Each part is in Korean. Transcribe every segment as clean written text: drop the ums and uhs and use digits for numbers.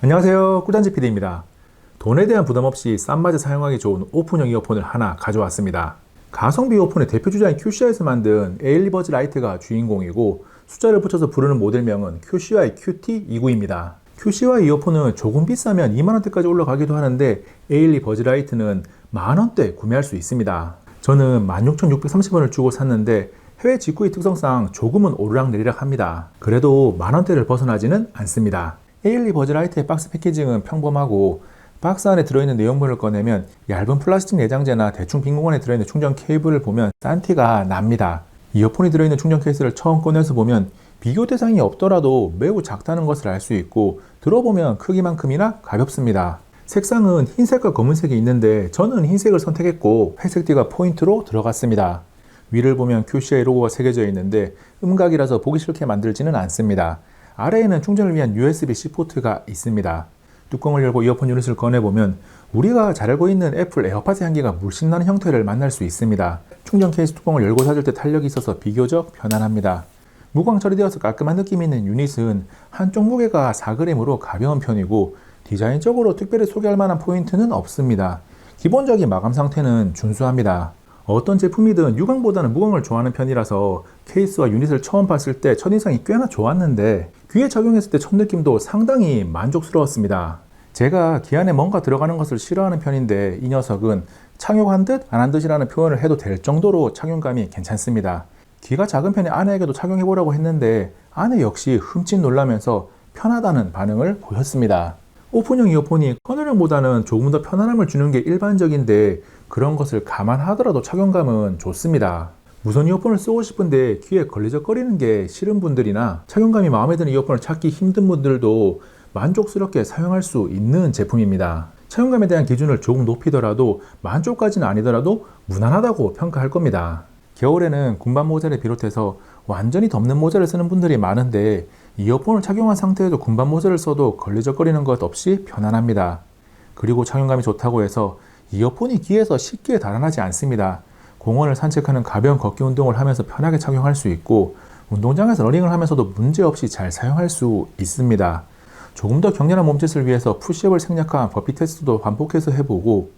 안녕하세요. 꿀단지 PD입니다. 돈에 대한 부담 없이 싼 맛에 사용하기 좋은 오픈형 이어폰을 하나 가져왔습니다. 가성비 이어폰의 대표주자인 QCI에서 만든 에일리버즈 라이트가 주인공이고 숫자를 붙여서 부르는 모델명은 QCI QT29입니다. QCI 이어폰은 조금 비싸면 2만원대까지 올라가기도 하는데 에일리버즈 라이트는 만원대 구매할 수 있습니다. 저는 16,630원을 주고 샀는데 해외 직구의 특성상 조금은 오르락내리락 합니다. 그래도 만원대를 벗어나지는 않습니다. 에일리 버즈라이트의 박스 패키징은 평범하고 박스 안에 들어있는 내용물을 꺼내면 얇은 플라스틱 내장재나 대충 빈 공간에 들어있는 충전 케이블을 보면 싼 티가 납니다. 이어폰이 들어있는 충전 케이스를 처음 꺼내서 보면 비교 대상이 없더라도 매우 작다는 것을 알 수 있고 들어보면 크기만큼이나 가볍습니다. 색상은 흰색과 검은색이 있는데 저는 흰색을 선택했고 회색 띠가 포인트로 들어갔습니다. 위를 보면 QCI 로고가 새겨져 있는데 음각이라서 보기 싫게 만들지는 않습니다. 아래에는 충전을 위한 USB-C 포트가 있습니다. 뚜껑을 열고 이어폰 유닛을 꺼내보면 우리가 잘 알고 있는 애플 에어팟의 향기가 물씬 나는 형태를 만날 수 있습니다. 충전 케이스 뚜껑을 열고 닫을 때 탄력이 있어서 비교적 편안합니다. 무광 처리되어서 깔끔한 느낌이 있는 유닛은 한쪽 무게가 4g으로 가벼운 편이고 디자인적으로 특별히 소개할 만한 포인트는 없습니다. 기본적인 마감 상태는 준수합니다. 어떤 제품이든 유광보다는 무광을 좋아하는 편이라서 케이스와 유닛을 처음 봤을 때 첫인상이 꽤나 좋았는데 귀에 적용했을 때 첫 느낌도 상당히 만족스러웠습니다. 제가 귀 안에 뭔가 들어가는 것을 싫어하는 편인데 이 녀석은 착용한 듯 안 한 듯이라는 표현을 해도 될 정도로 착용감이 괜찮습니다. 귀가 작은 편의 아내에게도 착용해보라고 했는데 아내 역시 흠칫 놀라면서 편하다는 반응을 보였습니다. 오픈형 이어폰이 커널형보다는 조금 더 편안함을 주는 게 일반적인데 그런 것을 감안하더라도 착용감은 좋습니다. 무선 이어폰을 쓰고 싶은데 귀에 걸리적거리는 게 싫은 분들이나 착용감이 마음에 드는 이어폰을 찾기 힘든 분들도 만족스럽게 사용할 수 있는 제품입니다. 착용감에 대한 기준을 조금 높이더라도 만족까지는 아니더라도 무난하다고 평가할 겁니다. 겨울에는 군밤 모자를 비롯해서 완전히 덮는 모자를 쓰는 분들이 많은데 이어폰을 착용한 상태에도 군밤 모자를 써도 걸리적거리는 것 없이 편안합니다. 그리고 착용감이 좋다고 해서 이어폰이 귀에서 쉽게 달아나지 않습니다. 공원을 산책하는 가벼운 걷기 운동을 하면서 편하게 착용할 수 있고 운동장에서 러닝을 하면서도 문제없이 잘 사용할 수 있습니다. 조금 더 격렬한 몸짓을 위해서 푸시업을 생략한 버피 테스트도 반복해서 해보고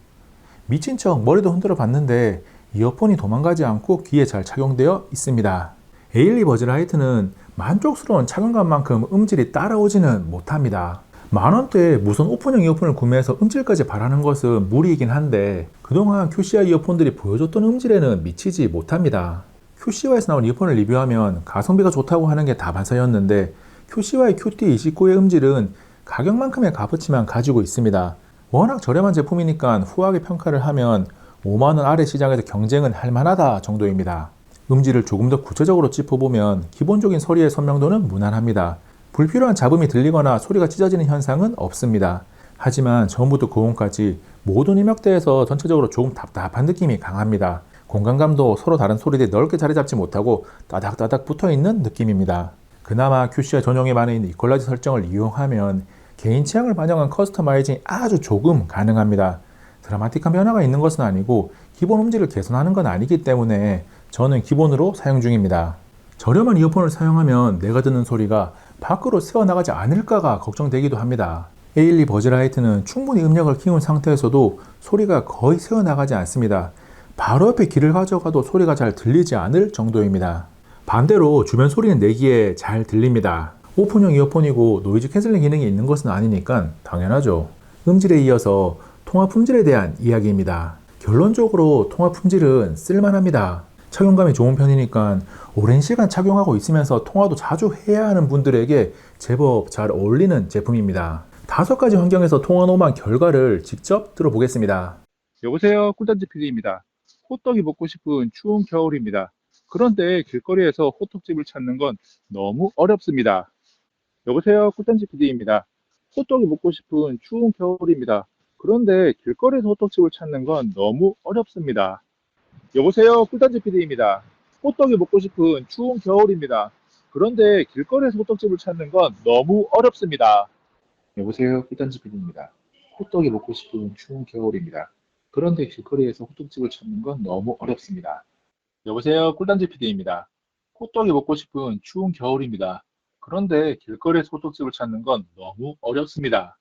미친 척 머리도 흔들어 봤는데 이어폰이 도망가지 않고 귀에 잘 착용되어 있습니다. 에일리 버즈 라이트는 만족스러운 착용감만큼 음질이 따라오지는 못합니다. 만원대에 무선 오픈형 이어폰을 구매해서 음질까지 바라는 것은 무리이긴 한데 그동안 QCI 이어폰들이 보여줬던 음질에는 미치지 못합니다. QCI에서 나온 이어폰을 리뷰하면 가성비가 좋다고 하는 게 다반사였는데 QCI QT29의 음질은 가격만큼의 값어치만 가지고 있습니다. 워낙 저렴한 제품이니까 후하게 평가를 하면 5만원 아래 시장에서 경쟁은 할 만하다 정도입니다. 음질을 조금 더 구체적으로 짚어보면 기본적인 소리의 선명도는 무난합니다. 불필요한 잡음이 들리거나 소리가 찢어지는 현상은 없습니다. 하지만 저음부터 고음까지 모든 음역대에서 전체적으로 조금 답답한 느낌이 강합니다. 공간감도 서로 다른 소리들이 넓게 자리 잡지 못하고 따닥따닥 붙어있는 느낌입니다. 그나마 QCI 전용에 많은 이퀄라이저 설정을 이용하면 개인 취향을 반영한 커스터마이징이 아주 조금 가능합니다. 드라마틱한 변화가 있는 것은 아니고 기본 음질을 개선하는 건 아니기 때문에 저는 기본으로 사용 중입니다. 저렴한 이어폰을 사용하면 내가 듣는 소리가 밖으로 새어나가지 않을까가 걱정되기도 합니다. 에일리 버즈 라이트는 충분히 음역을 키운 상태에서도 소리가 거의 새어나가지 않습니다. 바로 옆에 귀를 가져가도 소리가 잘 들리지 않을 정도입니다. 반대로 주변 소리는 내 귀에 잘 들립니다. 오픈형 이어폰이고 노이즈 캔슬링 기능이 있는 것은 아니니까 당연하죠. 음질에 이어서 통화 품질에 대한 이야기입니다. 결론적으로 통화 품질은 쓸만합니다. 착용감이 좋은 편이니까 오랜 시간 착용하고 있으면서 통화도 자주 해야 하는 분들에게 제법 잘 어울리는 제품입니다. 5가지 환경에서 통화 녹음한 결과를 직접 들어보겠습니다. 여보세요, 꿀단지 PD입니다. 호떡이 먹고 싶은 추운 겨울입니다. 그런데 길거리에서 호떡집을 찾는 건 너무 어렵습니다. 여보세요, 꿀단지 PD입니다. 호떡이 먹고 싶은 추운 겨울입니다. 그런데 길거리에서 호떡집을 찾는 건 너무 어렵습니다. 여보세요, 꿀단지 PD입니다. 호떡이 먹고 싶은 추운 겨울입니다. 그런데 길거리에서 호떡집을 찾는 건 너무 어렵습니다. 여보세요, 꿀단지 PD입니다. 호떡이 먹고 싶은 추운 겨울입니다. 그런데 길거리에서 호떡집을 찾는 건 너무 어렵습니다. 여보세요, 꿀단지 PD입니다. 호떡이 먹고 싶은 추운 겨울입니다. 그런데 길거리에서 호떡집을 찾는 건 너무 어렵습니다.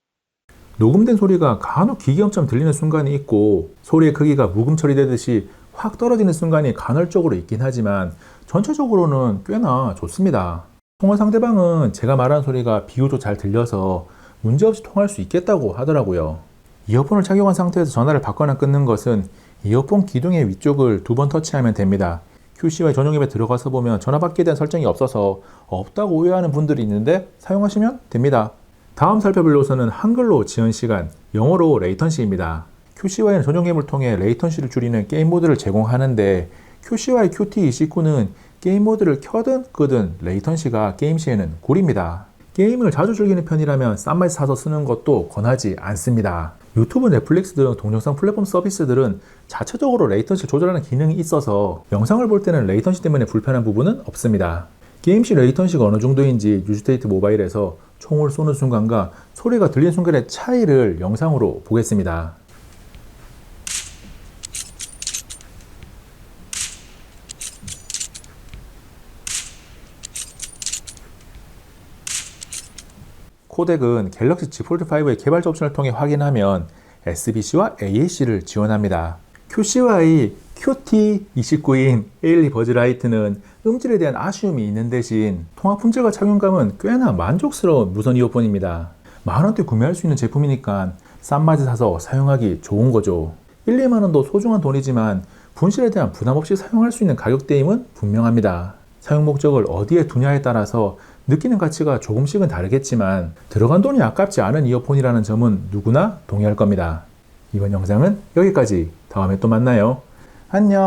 녹음된 소리가 간혹 기계음처럼 들리는 순간이 있고 소리의 크기가 묵음 처리되듯이 확 떨어지는 순간이 간헐적으로 있긴 하지만 전체적으로는 꽤나 좋습니다. 통화 상대방은 제가 말하는 소리가 비교적 잘 들려서 문제없이 통화할 수 있겠다고 하더라고요. 이어폰을 착용한 상태에서 전화를 받거나 끊는 것은 이어폰 기둥의 위쪽을 2번 터치하면 됩니다. QCY 전용 앱에 들어가서 보면 전화 받기에 대한 설정이 없어서 없다고 오해하는 분들이 있는데 사용하시면 됩니다. 다음 살펴볼 요소는 한글로 지연 시간, 영어로 레이턴시입니다. QCY는 전용 앱을 통해 레이턴시를 줄이는 게임 모드를 제공하는데 QCY QT29는 게임 모드를 켜든 끄든 레이턴시가 게임 시에는 꿀입니다. 게임을 자주 즐기는 편이라면 싼 맛에 사서 쓰는 것도 권하지 않습니다. 유튜브, 넷플릭스 등 동영상 플랫폼 서비스들은 자체적으로 레이턴시 조절하는 기능이 있어서 영상을 볼 때는 레이턴시 때문에 불편한 부분은 없습니다. 게임 시 레이턴시가 어느 정도인지 뉴스테이트 모바일에서 총을 쏘는 순간과 소리가 들리는 순간의 차이를 영상으로 보겠습니다. 코덱은 갤럭시 Z 폴드5의 개발자 옵션을 통해 확인하면 SBC와 AAC를 지원합니다. QCY QT29인 A12 버즈라이트는 음질에 대한 아쉬움이 있는 대신 통화 품질과 착용감은 꽤나 만족스러운 무선 이어폰입니다. 만원대 구매할 수 있는 제품이니까 싼 맛에 사서 사용하기 좋은 거죠. 1, 2만원도 소중한 돈이지만 분실에 대한 부담 없이 사용할 수 있는 가격대임은 분명합니다. 사용 목적을 어디에 두냐에 따라서 느끼는 가치가 조금씩은 다르겠지만 들어간 돈이 아깝지 않은 이어폰이라는 점은 누구나 동의할 겁니다. 이번 영상은 여기까지. 다음에 또 만나요. 안녕.